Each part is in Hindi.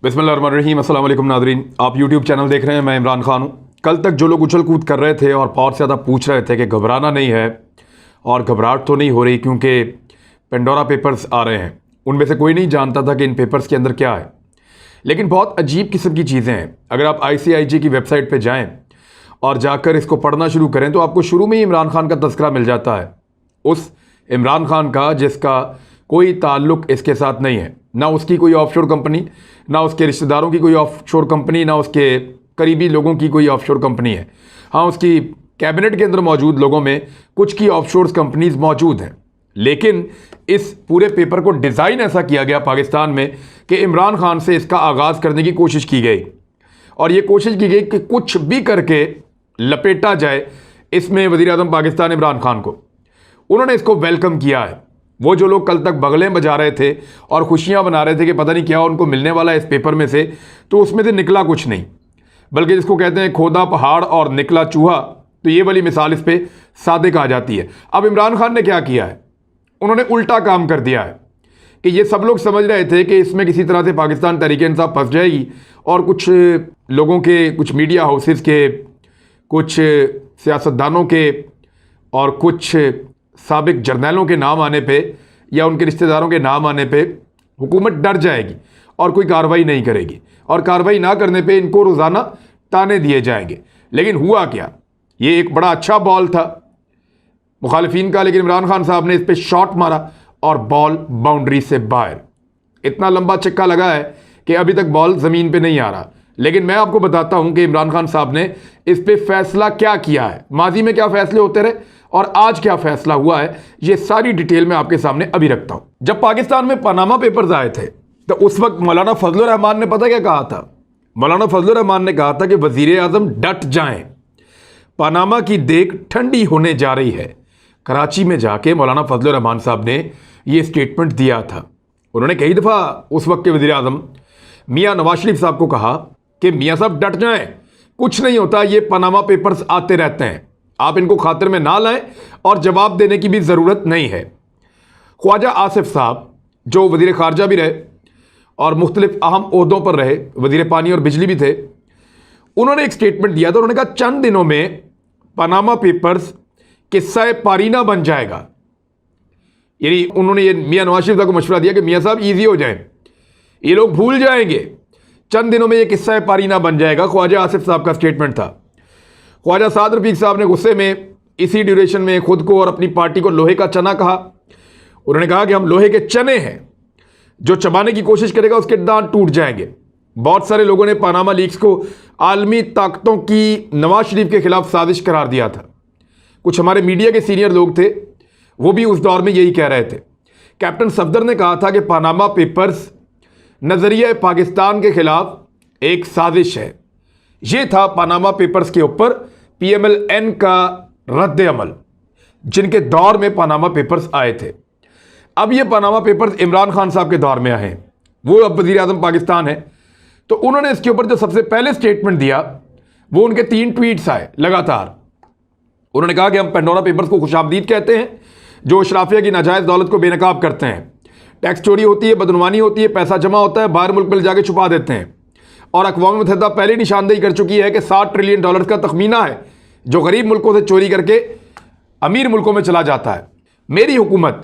बिस्मिल्लाहिर्रहमानिर्रहीम। अस्सलाम वालेकुम नादरीन, आप यूट्यूब चैनल देख रहे हैं। मैं इमरान खान हूँ। कल तक जो लोग उछल कूद कर रहे थे और बहुत ज़्यादा पूछ रहे थे कि घबराना नहीं है और घबराहट तो नहीं हो रही क्योंकि पेंडोरा पेपर्स आ रहे हैं, उनमें से कोई नहीं जानता था कि इन पेपर्स के अंदर क्या है। लेकिन बहुत अजीब किस्म की चीज़ें हैं। अगर आप ICIG की वेबसाइट पर जाएँ और जाकर इसको पढ़ना शुरू करें तो आपको शुरू में ही इमरान खान का तस्करा मिल जाता है, उस इमरान खान का जिसका कोई ताल्लुक इसके साथ नहीं है। ना उसकी कोई ऑफशोर कंपनी, ना उसके रिश्तेदारों की कोई ऑफशोर कंपनी, ना उसके करीबी लोगों की कोई ऑफशोर कंपनी है। हाँ, उसकी कैबिनेट के अंदर मौजूद लोगों में कुछ की ऑफशोर कंपनीज मौजूद हैं। लेकिन इस पूरे पेपर को डिज़ाइन ऐसा किया गया पाकिस्तान में कि इमरान खान से इसका आगाज़ करने की कोशिश की गई और ये कोशिश की गई कि कुछ भी करके लपेटा जाए इसमें वज़ीर आज़म पाकिस्तान इमरान खान को। उन्होंने इसको वेलकम किया है। वो जो लोग कल तक बगलें बजा रहे थे और खुशियां बना रहे थे कि पता नहीं क्या उनको मिलने वाला है इस पेपर में से, तो उसमें से निकला कुछ नहीं, बल्कि जिसको कहते हैं खोदा पहाड़ और निकला चूहा, तो ये वाली मिसाल इस पर सादिक आ जाती है। अब इमरान खान ने क्या किया है, उन्होंने उल्टा काम कर दिया है कि ये सब लोग समझ रहे थे कि इसमें किसी तरह से पाकिस्तान तहरीक-ए-इंसाफ फंस जाएगी और कुछ लोगों के, कुछ मीडिया हाउसेस के, कुछ सियासतदानों के और कुछ साबिक जर्नैलों के नाम आने पे या उनके रिश्तेदारों के नाम आने पे हुकूमत डर जाएगी और कोई कार्रवाई नहीं करेगी, और कार्रवाई ना करने पे इनको रोज़ाना ताने दिए जाएंगे। लेकिन हुआ क्या, ये एक बड़ा अच्छा बॉल था मुखालिफिन का, लेकिन इमरान खान साहब ने इस पर शॉट मारा और बॉल बाउंड्री से बाहर। इतना लंबा चक्का लगा है कि अभी तक बॉल ज़मीन पे नहीं आ रहा। लेकिन मैं आपको बताता हूं कि इमरान खान साहब ने इस पे फैसला क्या किया है, माजी में क्या फैसले होते रहे और आज क्या फैसला हुआ है, ये सारी डिटेल मैं आपके सामने अभी रखता हूं। जब पाकिस्तान में पनामा पेपर्स आए थे तो उस वक्त मौलाना फजलुर रहमान ने पता क्या कहा था? मौलाना फजलुर रहमान ने कहा था कि वजीर आजम डट जाएं, पनामा की देख ठंडी होने जा रही है। कराची में जाके मौलाना फजलुर रहमान साहब ने यह स्टेटमेंट दिया था। उन्होंने कई दफ़ा उस वक्त के वजीर आजम मियाँ नवाज शरीफ साहब को कहा कि मियाँ साहब डट जाएं, कुछ नहीं होता, ये पनामा पेपर्स आते रहते हैं, आप इनको खातिर में ना लाएं और जवाब देने की भी ज़रूरत नहीं है। ख्वाजा आसिफ साहब जो वज़ीर ख़ारजा भी रहे और मुख्तलिफ अहम ओहदों पर रहे, वज़ीर पानी और बिजली भी थे, उन्होंने एक स्टेटमेंट दिया था। उन्होंने कहा चंद दिनों में पनामा पेपर्स किस्सा पारीना बन जाएगा। यानी उन्होंने ये मियाँ नवाज शरीफ साहब को मशवरा दिया कि मियाँ साहब ईजी हो जाए, ये लोग भूल जाएंगे, चंद दिनों में ये किस्सा पारीना बन जाएगा। ख्वाजा आसिफ साहब का स्टेटमेंट था। ख्वाजा साद रफीक साहब ने गुस्से में इसी ड्यूरेशन में खुद को और अपनी पार्टी को लोहे का चना कहा। उन्होंने कहा कि हम लोहे के चने हैं, जो चबाने की कोशिश करेगा उसके दांत टूट जाएंगे। बहुत सारे लोगों ने पनामा लीक्स को आलमी ताकतों की नवाज शरीफ के खिलाफ साजिश करार दिया था। कुछ हमारे मीडिया के सीनियर लोग थे, वो भी उस दौर में यही कह रहे थे। कैप्टन सफदर ने कहा था कि पनामा पेपर्स नजरिया पाकिस्तान के खिलाफ एक साजिश है। यह था पनामा पेपर्स के ऊपर PMLN का रद्द अमल, जिनके दौर में पनामा पेपर्स आए थे। अब ये पनामा पेपर्स इमरान खान साहब के दौर में आए हैं, वो अब वज़ीर आज़म पाकिस्तान है। तो उन्होंने इसके ऊपर जो सबसे पहले स्टेटमेंट दिया वो उनके 3 ट्वीट्स आए लगातार। उन्होंने कहा कि हम पेंडोरा पेपर्स को खुशामदीद कहते हैं, जो शराफिया की नाजायज़ दौलत को बेनकाब करते हैं। टैक्स चोरी होती है, बदनुमानी होती है, पैसा जमा होता है, बाहर मुल्क में जाके छुपा देते हैं। और अक़वाम मुत्तहिदा पहले निशानदेही कर चुकी है कि $60 ट्रिलियन का तखमीना है जो गरीब मुल्कों से चोरी करके अमीर मुल्कों में चला जाता है। मेरी हुकूमत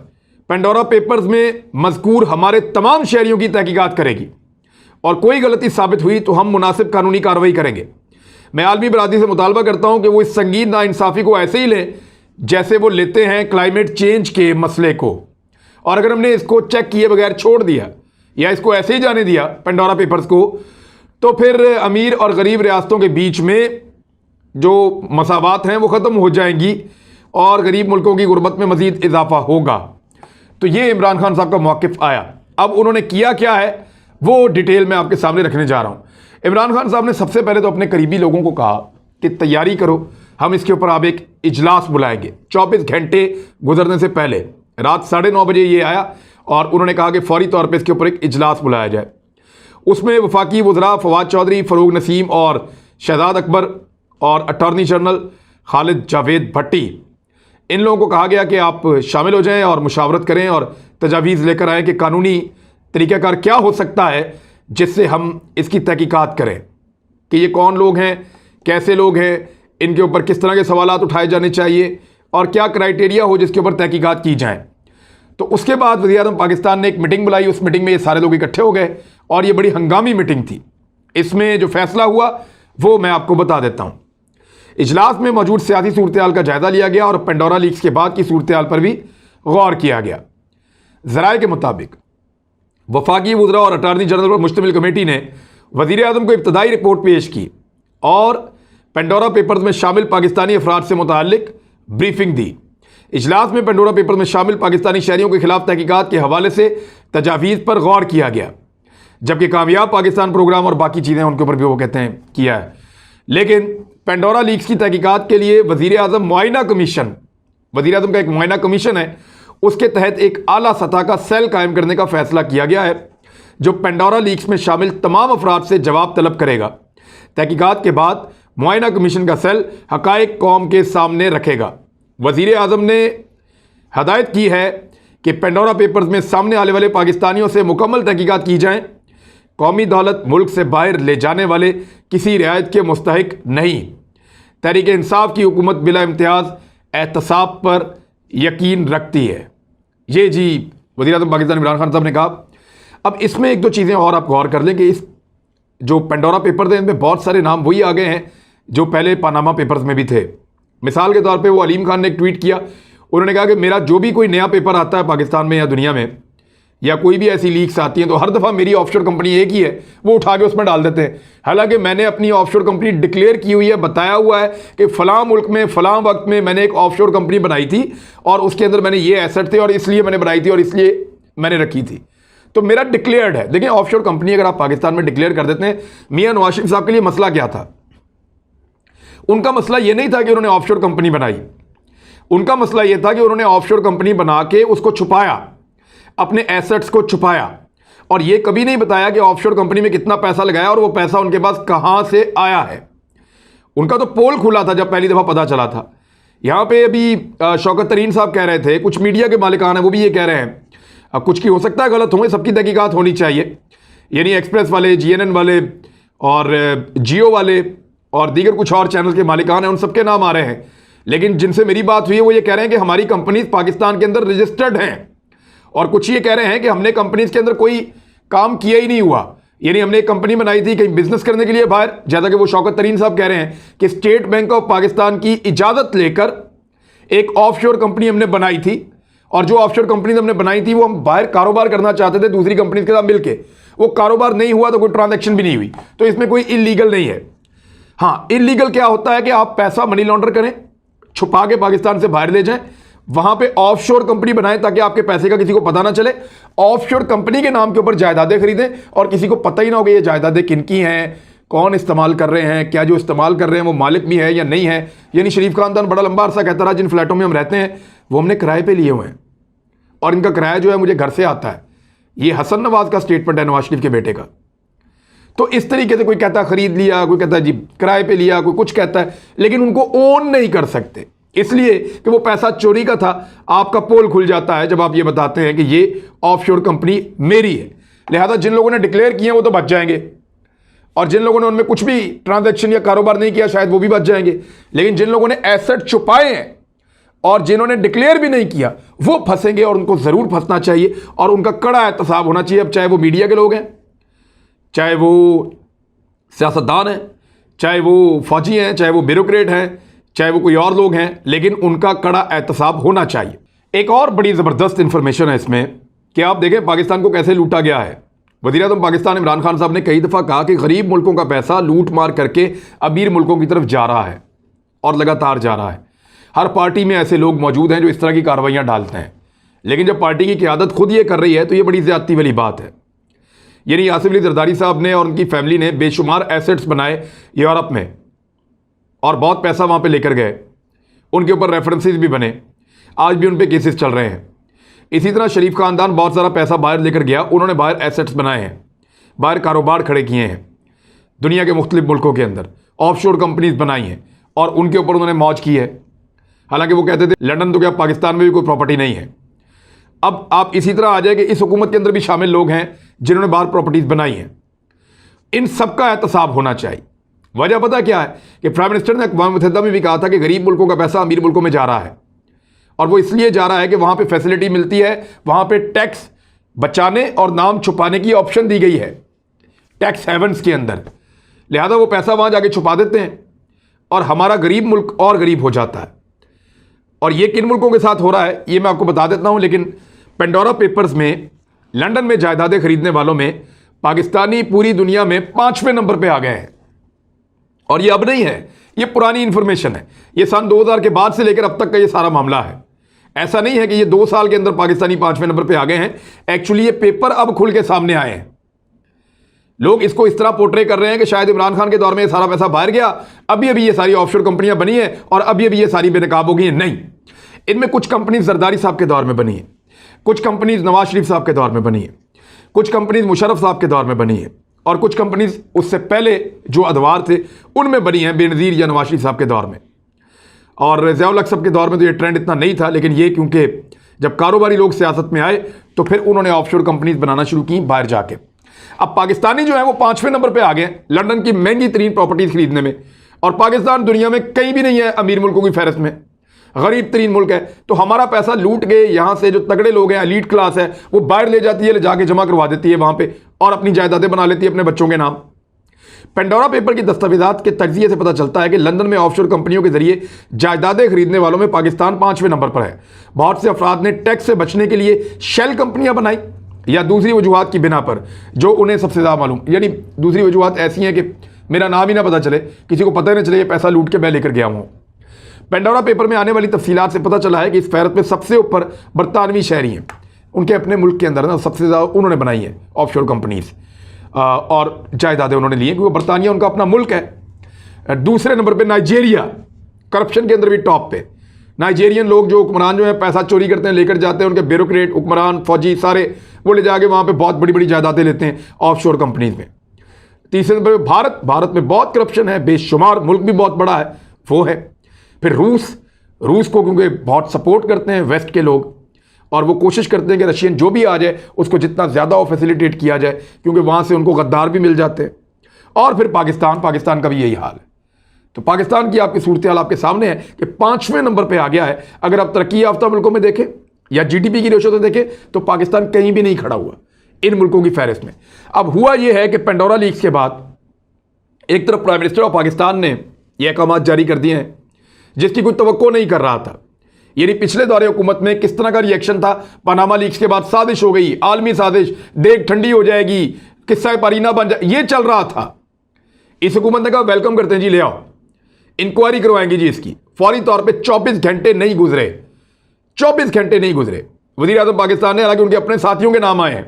पेंडोरा पेपर्स में मज़कूर हमारे तमाम शहरियों की तहकीकात करेगी और कोई गलती साबित हुई तो हम मुनासिब कानूनी कार्रवाई करेंगे। मैं आलमी बरादरी से मुतालबा करता हूँ कि वो इस संगीन नाइंसाफ़ी को ऐसे ही लें जैसे वो लेते हैं क्लाइमेट चेंज के मसले को। और अगर हमने इसको चेक किए बगैर छोड़ दिया या इसको ऐसे ही जाने दिया पेंडोरा पेपर्स को, तो फिर अमीर और गरीब रियासतों के बीच में जो मसावात हैं वो ख़त्म हो जाएंगी और गरीब मुल्कों की गुर्बत में मज़ीद इजाफा होगा। तो ये इमरान खान साहब का मौक़िफ़ आया। अब उन्होंने किया क्या है वो डिटेल में आपके सामने रखने जा रहा हूँ। इमरान खान साहब ने सबसे पहले तो अपने करीबी लोगों को कहा कि तैयारी करो, हम इसके ऊपर आप एक इजलास बुलाएंगे। 24 घंटे गुजरने से पहले रात 9:30 बजे ये आया और उन्होंने कहा कि फौरी तौर पर इसके ऊपर एक इजलास बुलाया जाए। उसमें वफाकी वज़रा फवाद चौधरी, फ़रूक नसीम और शहजाद अकबर और अटॉर्नी जनरल खालिद जावेद भट्टी, इन लोगों को कहा गया कि आप शामिल हो जाएं और मुशावरत करें और तजावीज़ लेकर आएँ कि कानूनी तरीक़ाकार क्या हो सकता है जिससे हम इसकी तहकीकात करें कि ये कौन लोग हैं, कैसे लोग हैं, इनके ऊपर किस तरह के सवालात उठाए जाने चाहिए और क्या क्राइटेरिया हो जिसके ऊपर तहकीकात की जाए। तो उसके बाद वज़ीर-ए-आज़म पाकिस्तान ने एक मीटिंग बुलाई। उस मीटिंग में ये सारे लोग इकट्ठे हो गए और ये बड़ी हंगामी मीटिंग थी। इसमें जो फैसला हुआ वो मैं आपको बता देता हूँ। इजलास में मौजूद सियासी सूरत हाल का जायजा लिया गया और पेंडोरा लीक्स के बाद की सूरत हाल पर भी गौर किया गया। ज़राए के मुताबिक वफाकी वज़रा और अटारनी जनरल पर मुश्तमिल कमेटी ने वज़ीर-ए-आज़म को इब्तदाई रिपोर्ट पेश की और पेंडोरा पेपर्स में शामिल पाकिस्तानी अफराद से मुताल्लिक ब्रीफिंग दी। इजलास में पेंडोरा पेपर में शामिल पाकिस्तानी शहरियों के खिलाफ तहकीकात के हवाले से तजावीज़ पर गौर किया गया, जबकि कामयाब पाकिस्तान प्रोग्राम और बाकी चीज़ें उनके ऊपर भी वो कहते हैं किया है। लेकिन पेंडोरा लीक्स की तहकीकात के लिए वज़ीर-ए-आज़म मुआयना कमीशन, वज़ीर-ए-आज़म का एक मुआयना कमीशन है, उसके तहत एक आला सतह का सेल कायम करने का फैसला किया गया है जो पेंडोरा लीक्स में शामिल तमाम अफराद से जवाब तलब करेगा। तहकीकात के बाद मुआयना कमीशन का सेल हक़ाइक़ कौम के सामने रखेगा। वज़ीर-ए-आज़म ने हदायत की है कि पेंडोरा पेपर्स में सामने आने वाले पाकिस्तानियों से मुकम्मल तहकीकात की जाएँ। कौमी दौलत मुल्क से बाहर ले जाने वाले किसी रियायत के मुस्तहिक नहीं। तहरीक इंसाफ की हुकूमत बिला इम्तियाज़ एहतसाब पर यकीन रखती है। ये जी वज़ीर-ए-आज़म पाकिस्तान इमरान खान साहब ने कहा। अब इसमें एक दो चीज़ें और आप गौर कर लें कि इस जो पेंडोरा पेपर थे इनमें बहुत सारे नाम वही आ गए हैं जो पहले पानामा पेपर्स में भी थे। मिसाल के तौर पे वो अलीम खान ने एक ट्वीट किया। उन्होंने कहा कि मेरा जो भी कोई नया पेपर आता है पाकिस्तान में या दुनिया में या कोई भी ऐसी लीक्स आती हैं तो हर दफ़ा मेरी ऑफशोर कंपनी एक ही है, वो उठा के उसमें डाल देते हैं। हालांकि मैंने अपनी ऑफशोर कंपनी डिक्लेयर की हुई है, बताया हुआ है कि फ़लाँ मुल्क में फ़लाँ वक्त में मैंने एक ऑफशोर कंपनी बनाई थी और उसके अंदर मैंने ये एसेट थे और इसलिए मैंने बनाई थी और इसलिए मैंने रखी थी, तो मेरा डिक्लेयर्ड है। देखिए ऑफशोर कंपनी अगर आप पाकिस्तान में डिक्लेयर कर देते हैं, मियां नवाज शरीफ साहब के लिए मसला क्या था? उनका मसला ये नहीं था कि उन्होंने ऑफशोर कंपनी बनाई, उनका मसला ये था कि उन्होंने ऑफशोर कंपनी बना के उसको छुपाया, अपने एसेट्स को छुपाया और ये कभी नहीं बताया कि ऑफशोर कंपनी में कितना पैसा लगाया और वो पैसा उनके पास कहां से आया है। उनका तो पोल खुला था जब पहली दफा पता चला था। यहां पे अभी शौकत तरीन साहब कह रहे थे, कुछ मीडिया के मालिकान है वो भी ये कह रहे हैं, कुछ की हो सकता है गलत होंगे, सबकी तहकीकात होनी चाहिए, यानी एक्सप्रेस वाले, जीएनएन वाले और जियो वाले और दीगर कुछ और चैनल के मालिकान हैं, उन सबके नाम आ रहे हैं। लेकिन जिनसे मेरी बात हुई है वो ये कह रहे हैं कि हमारी कंपनीज पाकिस्तान के अंदर रजिस्टर्ड हैं और कुछ ये कह रहे हैं कि हमने कंपनीज के अंदर कोई काम किया ही नहीं हुआ, यानी हमने एक कंपनी बनाई थी कहीं बिजनेस करने के लिए बाहर, जैसा कि वो शौकत तरीन साहब कह रहे हैं कि स्टेट बैंक ऑफ पाकिस्तान की इजाज़त लेकर एक ऑफशोर कंपनी हमने बनाई थी और जो ऑफशोर कंपनी हमने बनाई थी वो हम बाहर कारोबार करना चाहते थे दूसरी कंपनी के साथ मिलकर, वो कारोबार नहीं हुआ तो कोई ट्रांजैक्शन भी नहीं हुई, तो इसमें कोई इलीगल नहीं है। हाँ, इलीगल क्या होता है कि आप पैसा मनी लॉन्डर करें, छुपा के पाकिस्तान से बाहर ले जाएं, वहां पे ऑफशोर कंपनी बनाएं ताकि आपके पैसे का किसी को पता ना चले, ऑफशोर कंपनी के नाम के ऊपर जायदादें खरीदें और किसी को पता ही ना हो कि ये जायदादें किनकी हैं, कौन इस्तेमाल कर रहे हैं, क्या जो इस्तेमाल कर रहे हैं वो मालिक भी है या नहीं है। यानी शरीफ खानदान बड़ा लंबा अरसा कहता रहा जिन फ्लैटों में हम रहते हैं वो हमने किराए पे लिए हुए हैं और इनका किराया जो है मुझे घर से आता है। ये हसन नवाज का स्टेटमेंट है, नवाज शरीफ के बेटे का। तो इस तरीके से कोई कहता है खरीद लिया, कोई कहता है जी किराए पे लिया, कोई कुछ कहता है, लेकिन उनको ओन नहीं कर सकते इसलिए कि वो पैसा चोरी का था। आपका पोल खुल जाता है जब आप ये बताते हैं कि ये ऑफशोर कंपनी मेरी है, लिहाजा जिन लोगों ने डिक्लेयर किए वो तो बच जाएंगे और जिन लोगों ने उनमें कुछ भी ट्रांजैक्शन या कारोबार नहीं किया शायद वो भी बच जाएंगे, लेकिन जिन लोगों ने एसेट छुपाए हैं और जिन्होंने डिक्लेयर भी नहीं किया वो फंसेंगे और उनको जरूर फंसना चाहिए और उनका कड़ा एहतसाब होना चाहिए। अब चाहे वो मीडिया के लोग हैं, चाहे वो सियासतदान हैं, चाहे वो फौजी हैं, चाहे वो ब्यूरोक्रेट हैं, चाहे वो कोई और लोग हैं, लेकिन उनका कड़ा एहतसाब होना चाहिए। एक और बड़ी ज़बरदस्त इंफॉर्मेशन है इसमें कि आप देखें पाकिस्तान को कैसे लूटा गया है। वज़ीर-ए-आज़म पाकिस्तान इमरान खान साहब ने कई दफ़ा कहा कि गरीब मुल्कों का पैसा लूट मार करके अमीर मुल्कों की तरफ जा रहा है और लगातार जा रहा है। हर पार्टी में ऐसे लोग मौजूद हैं जो इस तरह की कार्रवाइयाँ डालते हैं, लेकिन जब पार्टी की क़यादत खुद ये कर रही है तो ये बड़ी ज़्यादती वाली बात है। यानी आसिफ अली जरदारी साहब ने और उनकी फैमिली ने बेशुमार एसेट्स बनाए यूरोप में और बहुत पैसा वहाँ पे लेकर गए, उनके ऊपर रेफरेंसेस भी बने, आज भी उन पे केसेस चल रहे हैं। इसी तरह शरीफ खानदान बहुत सारा पैसा बाहर लेकर गया, उन्होंने बाहर एसेट्स बनाए हैं, बाहर कारोबार खड़े किए हैं, दुनिया के मुख्तलिफ मुल्कों के अंदर ऑफशोर कंपनीज बनाई हैं और उनके ऊपर उन्होंने मौज की है। हालांकि वो कहते थे लंदन तो क्या पाकिस्तान में भी कोई प्रॉपर्टी नहीं है। अब आप इसी तरह आ जाए कि इस हुकूमत के अंदर भी शामिल लोग हैं जिन्होंने बाहर प्रॉपर्टीज़ बनाई हैं इन सबका एहतसाब होना चाहिए। वजह पता क्या है कि प्राइम मिनिस्टर ने अक़वाम मुत्तहिदा में भी कहा था कि गरीब मुल्कों का पैसा अमीर मुल्कों में जा रहा है, और वो इसलिए जा रहा है कि वहाँ पे फैसिलिटी मिलती है, वहाँ पे टैक्स बचाने और नाम छुपाने की ऑप्शन दी गई है टैक्स हेवन्स के अंदर। लिहाजा वो पैसा वहाँ जाके छुपा देते हैं और हमारा गरीब मुल्क और गरीब हो जाता है। और ये किन मुल्कों के साथ हो रहा है ये मैं आपको बता देता हूँ। लेकिन पेंडोरा पेपर्स में लंदन में जायदादें खरीदने वालों में पाकिस्तानी पूरी दुनिया में 5वें नंबर पे आ गए हैं। और ये अब नहीं है, ये पुरानी इंफॉर्मेशन है, ये सन 2000 के बाद से लेकर अब तक का ये सारा मामला है। ऐसा नहीं है कि ये 2 साल के अंदर पाकिस्तानी 5वें नंबर पे आ गए हैं। एक्चुअली ये पेपर अब खुल के सामने आए हैं। लोग इसको इस तरह पोर्ट्रे कर रहे हैं कि शायद इमरान खान के दौर में ये सारा पैसा बाहर गया, अभी अभी ये सारी ऑफशोर कंपनियां बनी है और अभी अभी ये सारी बेनकाब हो गई हैं। नहीं, इनमें कुछ कंपनीज जरदारी साहब के दौर में बनी है, कुछ कंपनीज नवाज शरीफ साहब के दौर में बनी है, कुछ कंपनीज मुशर्रफ साहब के दौर में बनी है, और कुछ कंपनीज उससे पहले जो अदवार थे उनमें बनी है, बेनज़ीर या नवाज शरीफ साहब के दौर में। और ज़ियाउल हक साहब के दौर में तो ये ट्रेंड इतना नहीं था, लेकिन ये क्योंकि जब कारोबारी लोग सियासत में आए तो फिर उन्होंने ऑफशोर कंपनीज बनाना शुरू की बाहर जाके। अब पाकिस्तानी जो है वो 5वें नंबर पे आ गए लंदन की महंगी तरीन प्रॉपर्टीज खरीदने में, और पाकिस्तान दुनिया में कहीं भी नहीं है अमीर मुल्कों की फहरिस्त में, गरीब तरीन मुल्क है। तो हमारा पैसा लूट गए यहाँ से जो तगड़े लोग हैं, एलीट क्लास है, वो बाहर ले जाती है, ले जाके जमा करवा देती है वहाँ पे और अपनी जायदादें बना लेती है अपने बच्चों के नाम। पेंडोरा पेपर की दस्तावेजात के तजिए से पता चलता है कि लंदन में ऑफशोर कंपनियों के जरिए जायदादें खरीदने वालों में पाकिस्तान 5वें नंबर पर है। बहुत से अफराद ने टैक्स से बचने के लिए शेल कंपनियां बनाई या दूसरी वजूहत की बिना पर जो उन्हें सबसे ज़्यादा मालूम, यानी दूसरी वजूहत ऐसी हैं कि मेरा नाम ही ना पता चले, किसी को पता ही ना चले ये पैसा लूट के मैं लेकर गया हूँ। पेंडोरा पेपर में आने वाली तफसीलात से पता चला है कि इस फहरत में सबसे ऊपर बरतानवी शहरी हैं, उनके अपने मुल्क के अंदर ना सबसे ज़्यादा उन्होंने बनाई है ऑफशोर कंपनीज और जायदादें उन्होंने ली हैं, क्योंकि बरतानिया उनका अपना मुल्क है। दूसरे नंबर पे नाइजीरिया, करप्शन के अंदर भी टॉप पे। नाइजीरियन लोग जो हुक्मरान जो है पैसा चोरी करते हैं, लेकर जाते हैं, उनके ब्यूरोक्रेट हुक्मरान फौजी सारे वो ले जाके वहाँ पे बहुत बड़ी बड़ी जायदादें लेते हैं ऑफशोर कंपनीज में। तीसरे नंबर पे भारत, भारत में बहुत करप्शन है, बेशुमार, मुल्क भी बहुत बड़ा है वो है। फिर रूस को क्योंकि बहुत सपोर्ट करते हैं वेस्ट के लोग, और वो कोशिश करते हैं कि रशियन जो भी आ जाए उसको जितना ज़्यादा वो फैसिलिटेट किया जाए, क्योंकि वहाँ से उनको गद्दार भी मिल जाते हैं। और फिर पाकिस्तान का भी यही हाल है। तो पाकिस्तान की आपकी सूरत हाल आपके सामने है कि 5वें नंबर पे आ गया है। अगर आप तरक्की याफ्ता मुल्कों में देखें या जीडीपी की रेशो से देखें तो पाकिस्तान कहीं भी नहीं खड़ा हुआ इन मुल्कों की फहरिस्त में। अब हुआ यह है कि पेंडोरा लीक्स के बाद एक तरफ प्राइम मिनिस्टर ऑफ पाकिस्तान ने यह अहकाम जारी कर दिए हैं जिसकी कोई तवक्को नहीं कर रहा था। यानी पिछले दौरे हुकूमत में किस तरह का रिएक्शन था, पनामा लीक्स के बाद साजिश हो गई, आलमी साजिश, देख ठंडी हो जाएगी, किस्सा पारीना बन जाए, ये चल रहा था। इस हुकूमत ने कहा वेलकम करते हैं जी, ले आओ, इंक्वायरी करवाएंगे जी इसकी। फौरी तौर पे 24 घंटे नहीं गुजरे, 24 घंटे नहीं गुजरे, वज़ीर आज़म पाकिस्तान ने, हालांकि उनके अपने साथियों के नाम आए हैं,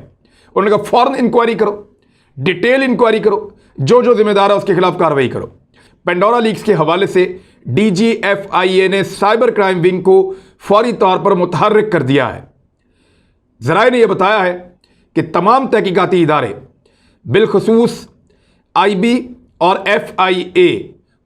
उन्होंने कहा फौरन इंक्वायरी करो, डिटेल इंक्वायरी करो, जो जो जिम्मेदार है उसके खिलाफ कार्रवाई करो। पेंडोरा लीक्स के हवाले से DGFIA ने साइबर क्राइम विंग को फौरी तौर पर मुतहर्रिक कर दिया है। ज़राए ने यह बताया है कि तमाम तहकीकाती इदारे बिलखसूस IB और FIA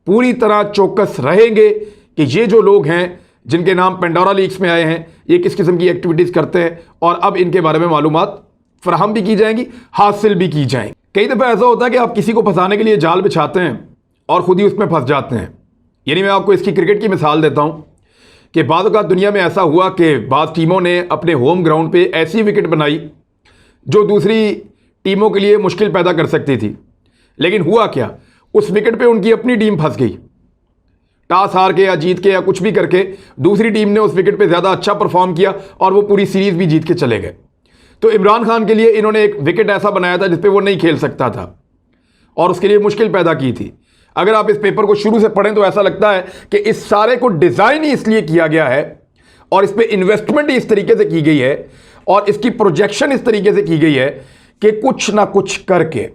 पूरी तरह चौकस रहेंगे कि ये जो लोग हैं जिनके नाम पेंडोरा लीक्स में आए हैं ये किस किस्म की एक्टिविटीज़ करते हैं, और अब इनके बारे में मालूमात फराहम भी की जाएंगी, हासिल भी की जाएंगी। कई दफ़ा ऐसा होता है कि आप किसी को फंसाने के लिए जाल बिछाते हैं और ख़ुद ही उसमें फंस जाते हैं। यानी मैं आपको इसकी क्रिकेट की मिसाल देता हूँ कि बाद औक़ात दुनिया में ऐसा हुआ कि बाद टीमों ने अपने होम ग्राउंड पे ऐसी विकेट बनाई जो दूसरी टीमों के लिए मुश्किल पैदा कर सकती थी, लेकिन हुआ क्या, उस विकेट पे उनकी अपनी टीम फंस गई। टॉस हार के या जीत के या कुछ भी करके दूसरी टीम ने उस विकेट पे ज़्यादा अच्छा परफॉर्म किया और वो पूरी सीरीज़ भी जीत के चले गए। तो इमरान खान के लिए इन्होंने एक विकेट ऐसा बनाया था जिस पे वो नहीं खेल सकता था और उसके लिए मुश्किल पैदा की थी। अगर आप इस पेपर को शुरू से पढ़ें तो ऐसा लगता है कि इस सारे को डिज़ाइन ही इसलिए किया गया है और इस पर इन्वेस्टमेंट ही इस तरीके से की गई है और इसकी प्रोजेक्शन इस तरीके से की गई है कि कुछ ना कुछ करके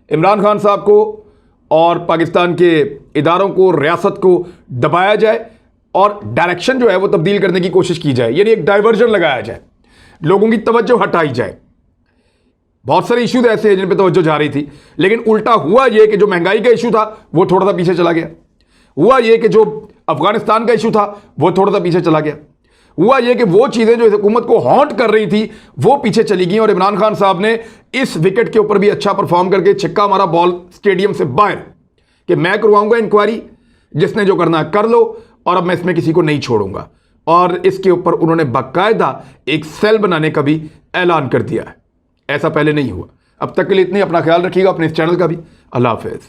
इमरान खान साहब को और पाकिस्तान के इदारों को, रियासत को दबाया जाए और डायरेक्शन जो है वो तब्दील करने की कोशिश की जाए, यानी एक डाइवर्जन लगाया जाए, लोगों की तवज्जो हटाई जाए। बहुत सारे इश्यूज ऐसे हैं जिन पे तवज्जो जा रही थी, लेकिन उल्टा हुआ ये कि जो महंगाई का इशू था वो थोड़ा सा पीछे चला गया, हुआ ये कि जो अफगानिस्तान का इशू था वो थोड़ा सा पीछे चला गया, हुआ ये कि वो चीज़ें जो इस हुकूमत को हॉन्ट कर रही थी वो पीछे चली गई और इमरान खान साहब ने इस विकेट के ऊपर भी अच्छा परफॉर्म करके छक्का मारा बॉल स्टेडियम से बाहर कि मैं करवाऊंगा इंक्वायरी, जिसने जो करना है कर लो और अब मैं इसमें किसी को नहीं छोड़ूंगा। और इसके ऊपर उन्होंने बाकायदा एक सेल बनाने का भी ऐलान कर दिया है। ऐसा पहले नहीं हुआ। अब तक के लिए इतनी, अपना ख्याल रखिएगा, अपने इस चैनल का भी। अल्लाह हाफिज़।